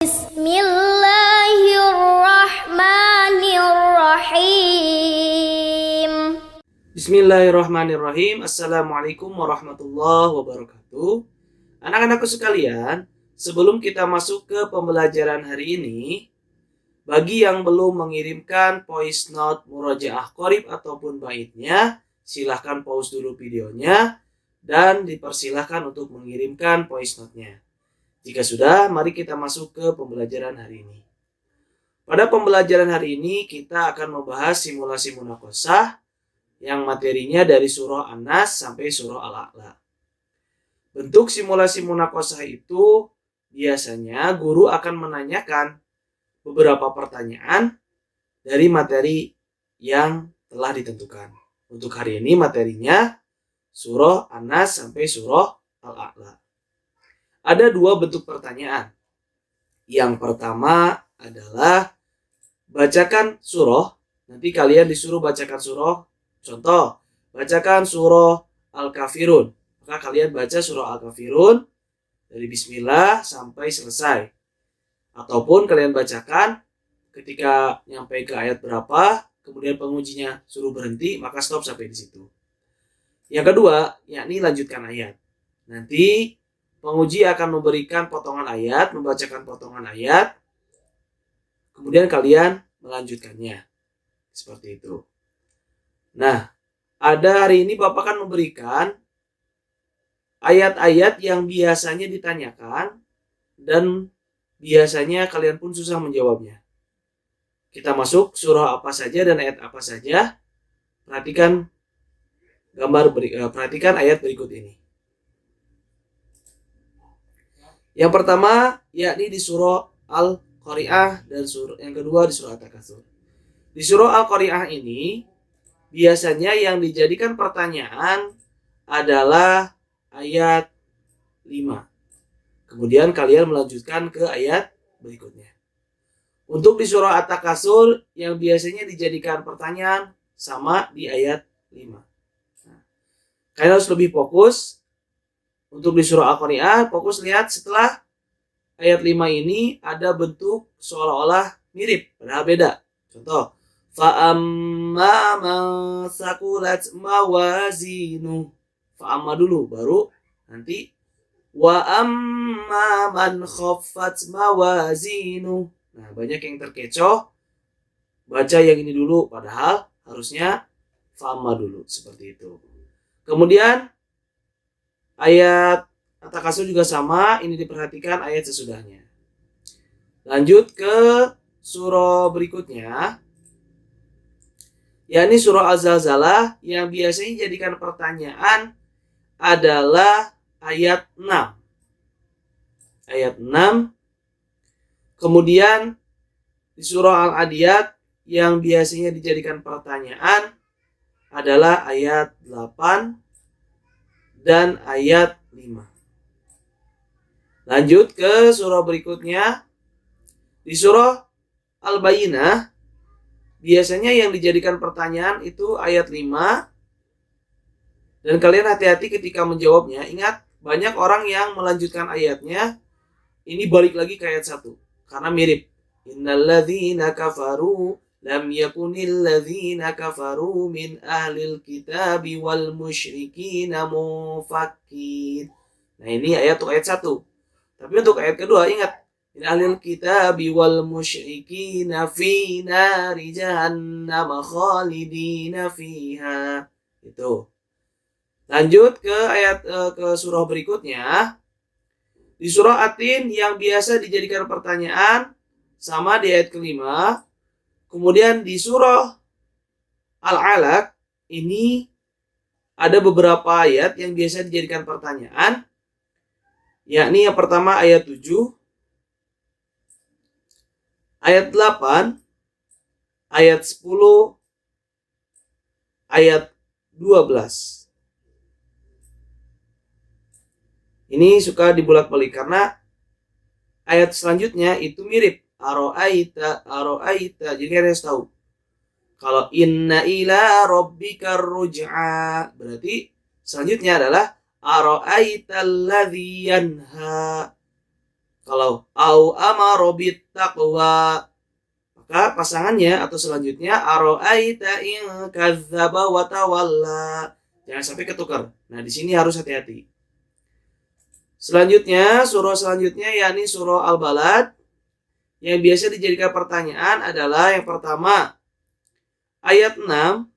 Bismillahirrahmanirrahim. Bismillahirrahmanirrahim. Assalamualaikum warahmatullahi wabarakatuh. Anak-anakku sekalian, sebelum kita masuk ke pembelajaran hari ini, bagi yang belum mengirimkan voice note murojaah qorib ataupun baitnya, silahkan pause dulu videonya dan dipersilahkan untuk mengirimkan voice note-nya. Jika sudah, mari kita masuk ke pembelajaran hari ini. Pada pembelajaran hari ini, kita akan membahas simulasi munakosah yang materinya dari surah An-Nas sampai surah Al-A'la. Bentuk simulasi munakosah itu biasanya guru akan menanyakan beberapa pertanyaan dari materi yang telah ditentukan. Untuk hari ini materinya surah An-Nas sampai surah Al-A'la. Ada dua bentuk pertanyaan. Yang pertama adalah bacakan surah. Nanti kalian disuruh bacakan surah. Contoh, bacakan surah Al-Kafirun. Maka kalian baca surah Al-Kafirun dari bismillah sampai selesai. Ataupun kalian bacakan ketika nyampe ke ayat berapa, kemudian pengujinya suruh berhenti, maka stop sampai di situ. Yang kedua, yakni lanjutkan ayat. Nanti penguji akan memberikan potongan ayat, membacakan potongan ayat, kemudian kalian melanjutkannya. Seperti itu. Nah, hari ini Bapak akan memberikan ayat-ayat yang biasanya ditanyakan dan biasanya kalian pun susah menjawabnya. Kita masuk surah apa saja dan ayat apa saja. Perhatikan perhatikan ayat berikut ini. Yang pertama yakni di surah Al-Qari'ah dan yang kedua di surah At-Takatsur. Di surah Al-Qari'ah ini biasanya yang dijadikan pertanyaan adalah ayat 5. Kemudian kalian melanjutkan ke ayat berikutnya. Untuk di surah At-Takatsur yang biasanya dijadikan pertanyaan sama di ayat 5. Nah, kalian harus lebih fokus. Untuk di surah Al-Qari'ah, fokus lihat setelah ayat 5 ini ada bentuk seolah-olah mirip, padahal beda. Contoh, fa'amma man saqulat mawazinu. Fa'amma dulu, baru nanti wa amma man khaffat mawazinu. Nah, banyak yang terkecoh baca yang ini dulu, padahal harusnya fa'amma dulu, seperti itu. Kemudian ayat At-Takatsur juga sama, ini diperhatikan ayat sesudahnya. Lanjut ke surah berikutnya, yakni surah Az-Zalzalah yang biasanya dijadikan pertanyaan adalah ayat 6. Ayat 6. Kemudian di surah Al-Adiyat yang biasanya dijadikan pertanyaan adalah ayat 8 dan ayat 5. Lanjut ke surah berikutnya. Di surah Al-Bayyinah biasanya yang dijadikan pertanyaan itu ayat 5. Dan kalian hati-hati ketika menjawabnya. Ingat, banyak orang yang melanjutkan ayatnya. Ini balik lagi ke ayat 1. Karena mirip. Innalladzina kafaru lam yakunil ladzina kafaru min ahlil kitabi wal musyrikina mufakkir. Nah, ini ayat 1. Tapi untuk ayat kedua ingat. Min ahlil kitabi wal musyrikina fi nari jahannam khalidina fiha. Itu. Lanjut ke ayat ke surah berikutnya. Di surah At-Tin yang biasa dijadikan pertanyaan sama di ayat kelima. Kemudian di surah Al-Alaq ini ada beberapa ayat yang biasa dijadikan pertanyaan. Yakni yang pertama ayat 7, ayat 8, ayat 10, ayat 12. Ini suka dibulak-balik karena ayat selanjutnya itu mirip. Aro'aita. Jadi kalian harus tahu. Kalau inna ila rabbika ruj'a, berarti selanjutnya adalah aro'aital ladzi yanha. Kalau au amara bit taqwa, maka pasangannya atau selanjutnya aro'aita in kadzdzaba wa tawalla. Jangan sampai ketukar. Nah, di sini harus hati-hati. Selanjutnya, surah selanjutnya yakni surah Al-Balad yang biasa dijadikan pertanyaan adalah yang pertama ayat 6,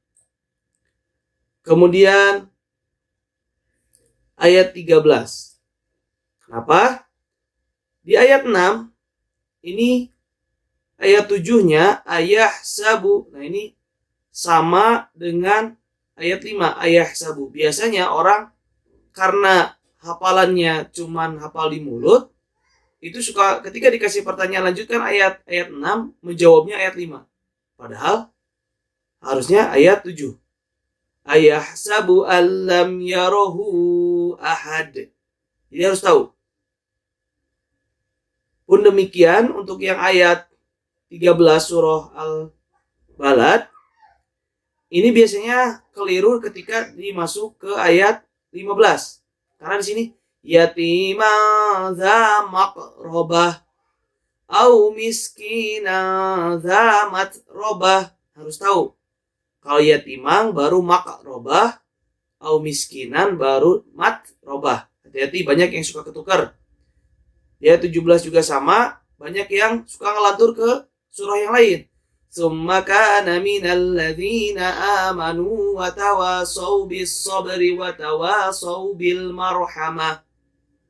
kemudian ayat 13. Kenapa? Di ayat 6 ini ayat 7-nya ayah sabu. Nah, ini sama dengan ayat 5 ayah sabu. Biasanya orang karena hafalannya cuman hafal di mulut, itu suka ketika dikasih pertanyaan lanjutkan ayat 6 menjawabnya ayat 5. Padahal harusnya ayat 7. Ayah sabu allam yarahu ahad. Jadi harus tahu. Pun demikian untuk yang ayat 13 surah Al-Balad, ini biasanya keliru ketika dimasuk ke ayat 15. Karena di sini yatimah dza maqrabah au miskinah dza matrabah. Harus tahu. Kalau yatimang baru maqrabah, au miskinan baru matrabah. Hati-hati, banyak yang suka ketukar. Ya 17 juga sama, banyak yang suka ngelantur ke surah yang lain. Summa kana minal ladzina amanu wa tawasaw bis sabri wa tawasaw bil marhamah.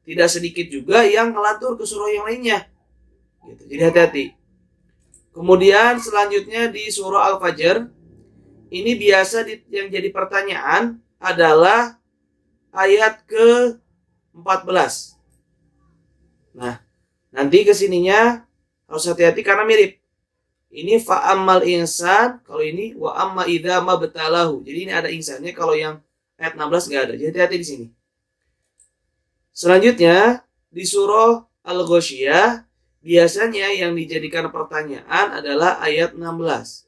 Tidak sedikit juga yang ngelantur ke surah yang lainnya. Gitu. Jadi hati-hati. Kemudian selanjutnya di surah Al-Fajr, ini biasa yang jadi pertanyaan adalah ayat ke-14. Nah, nanti kesininya harus hati-hati karena mirip. Ini fa'ammal insan, kalau ini wa amma idza mabtalahu. Jadi ini ada insannya, kalau yang ayat 16 enggak ada. Jadi hati-hati di sini. Selanjutnya di surah Al-Ghasyiyah biasanya yang dijadikan pertanyaan adalah ayat 16.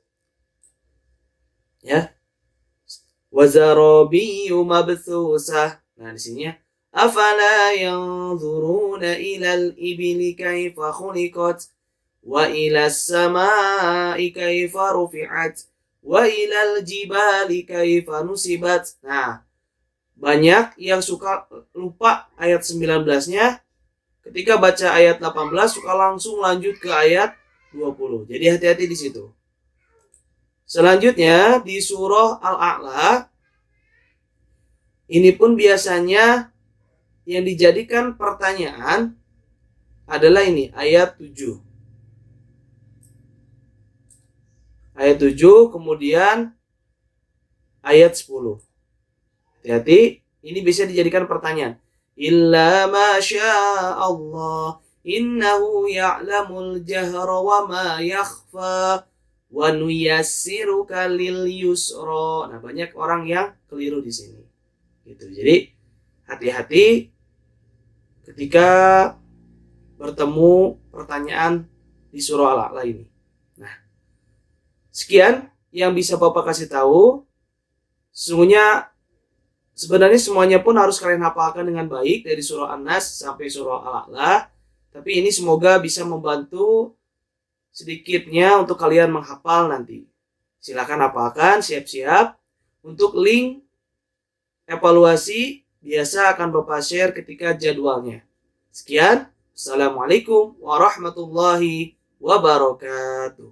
Ya. Wazarabiyyu mabthusah. Nah, di sini ya. Afala yanzuruna ilal ibili kaifa khuliqat wa ilas samai kaifa rufi'at wa ilal jibali kaifa nusibat. Nah, banyak yang suka lupa ayat 19-nya. Ketika baca ayat 18 suka langsung lanjut ke ayat 20. Jadi hati-hati di situ. Selanjutnya di surah Al-A'la, ini pun biasanya yang dijadikan pertanyaan adalah ini ayat 7. Ayat 7 kemudian ayat 10. Hati-hati, ini bisa dijadikan pertanyaan. Illa ma Allah innahu ya'lamul jahra wa ma yakhfa wa nuyassiruka lil yusra. Nah, banyak orang yang keliru di sini. Gitu. Jadi hati-hati ketika bertemu pertanyaan di surah Al-A'la ini. Nah, sekian yang bisa Bapak kasih tahu. Sebenarnya semuanya pun harus kalian hafalkan dengan baik dari surah An-Nas sampai surah Al-A'la. Tapi ini semoga bisa membantu sedikitnya untuk kalian menghafal nanti. Silakan hafalkan, siap-siap. Untuk link evaluasi biasa akan Bapak share ketika jadwalnya. Sekian. Assalamualaikum warahmatullahi wabarakatuh.